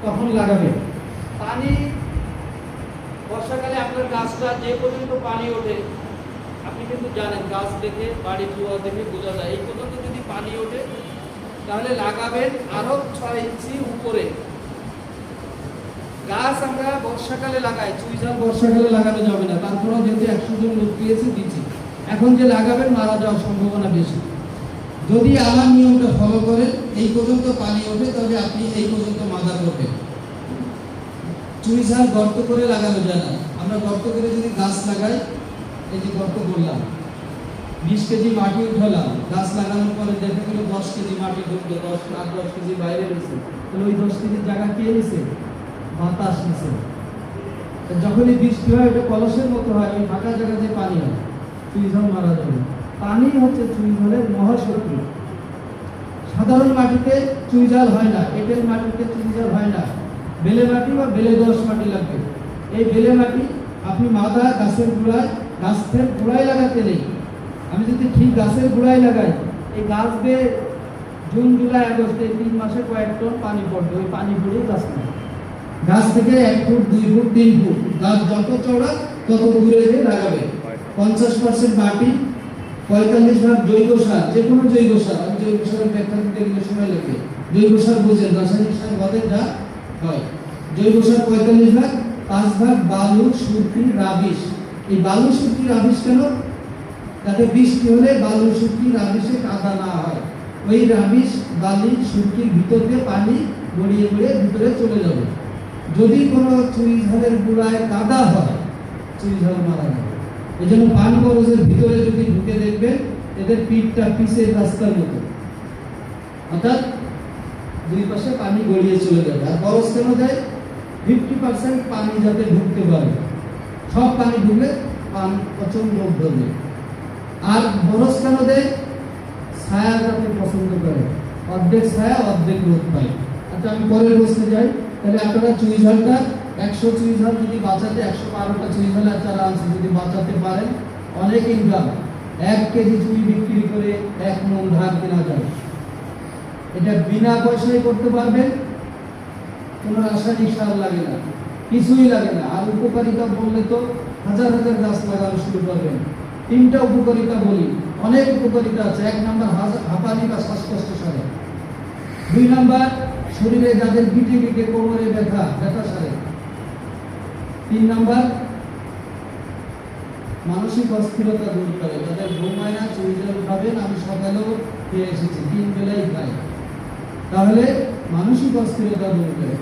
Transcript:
তখন লাগাবেন। পানি বর্ষাকালে আপনার গাছটা যে পর্যন্ত পানি ওঠে, আপনি কিন্তু জানেন গাছ দেখে বাড়ি ধোয়া দেখে বোঝা যায়, এই পর্যন্ত যদি পানি ওঠে তাহলে লাগাবেন আরো 6 ইঞ্চি উপরে। গাছ আমরা বর্ষাকালে লাগাই, চুই ঝাল বর্ষাকালে লাগানো যাবে না, তারপরেও যেহেতু 100 জন লোক দিয়েছি দিচ্ছি। এখন যে লাগাবেন মারা যাওয়ার সম্ভাবনা বেশি। যদি আমার নিয়মটা ফলো করেন, এই পর্যন্ত পানি ওঠে, তাহলে আপনি এই পর্যন্ত মাথা করবেন। চুই ঝাল গর্ত করে লাগানো যায় না। আমরা গর্ত করে যদি গাছ লাগাই, এই যে গর্ত করলাম, 20 কেজি মাটি উঠালাম, গাছ লাগানোর পরে দেখা গেল 10 কেজি মাটি ঢুকলো, 10 কেজি বাইরে রয়েছে, তাহলে ওই 10 কেজির জায়গা কে নিছে? বাতাস নিছে। যখনই বৃষ্টি হয় ওটা কলসের মতো হয়, ওই ফাঁকা জায়গাতে পানি হয়, চুই ঝাল মারা যাবে। পানি হচ্ছে চুই ঝালের মহাশত্রু। সাধারণ মাটিতে চুই ঝাল হয় না, এঁটেল মাটিতে চুই ঝাল হয় না, বেলে মাটি বা বেলে দোআঁশ মাটি লাগবে। এই বেলে মাটি আপনি মাথা গাছের গোড়ায় লাগাতে নেই। আমি যদি ঠিক গাছের গোড়ায় লাগাই, এই গাছ দিয়ে জুন জুলাই আগস্টে 3 মাসে কয়েক টন পানি পড়বে, ওই পানি পড়েই গাছ নেই। গাছ থেকে 1 ফুট 2 ফুট 3 ফুট গাছ যত চওড়া তত দূরে লাগাবে। 50% মাটি, 45 ভাগ জৈব সার, যে কোনো জৈব সার। আমি জৈব সারের ব্যাখ্যা দিতে গেলে সময় লাগে। জৈব সার বোঝেন, রাসায়নিক সার বাদে যা হয়। জৈব সার 45 ভাগ, 5 ভাগ বালু, সুরকি, রাবিশ। এই বালু, সুরকি, রাবিশ কেন? যাতে বৃষ্টি হলে বালু, সুরকি, রাবিশে কাদা না হয়। ওই রাবিশ, বালি, সুরকির ভিতর দিয়ে পানি গড়িয়ে গড়িয়ে ভিতরে চলে যাবে। যদি কোনো চুই ঝালের গোড়ায় কাদা হয়, চুই ঝাল মারা যাবে। এই জন্য পান বরজের ভিতরে যদি ঢুকে দেখবেন, এদের পিঠটা পিচের রাস্তার মতো, অর্থাৎ 2 পাশে পানি গড়িয়ে চলে যাবে। আর বরজ কেন দেয়? 50% পানি যাতে ঢুকতে পারে। সব পানি ঢুকলে পান প্রচন্ড রোগ ধরবে। আর বরজ কেন দেয়? ছায়া যাতে পছন্দ করে, অর্ধেক ছায়া অর্ধেক রোদ পায়। আচ্ছা, আমি পরের প্রশ্নে যাই। তাহলে আপনারা চুই ঝালটা 100 চুই ঝাল যদি বাঁচাতে, 112টা চুই ঝালের চারা আনছে যদি বাঁচাতে পারেন, অনেক ইনকাম। 1 কেজি চুই বিক্রি করে 1 মণ ধান কেনা যায়। এটা বিনা পয়সায় করতে পারবেন, কোনো রাসায়নিক সার লাগে না, কিছুই লাগে না। আর উপকারিতা বললে তো হাজার হাজার গাছ লাগানো শুরু করবেন। 3টা উপকারিতা বলি, অনেক উপকারিতা আছে। 1 নাম্বার হাঁপানি বা শ্বাসকষ্ট সারে। 2 নাম্বার শরীরে যাদের পিঠে পিঠে কোমরে ব্যথা সারে। 3 নাম্বার মানসিক অস্থিরতা দূর করে। যাদের ঘুম হয় না, চুই ঝাল খাবেন। আমি সকালেও খেয়ে এসেছি, 3 বেলাই খাই, তাহলে মানসিক অস্থিরতা দূর করে।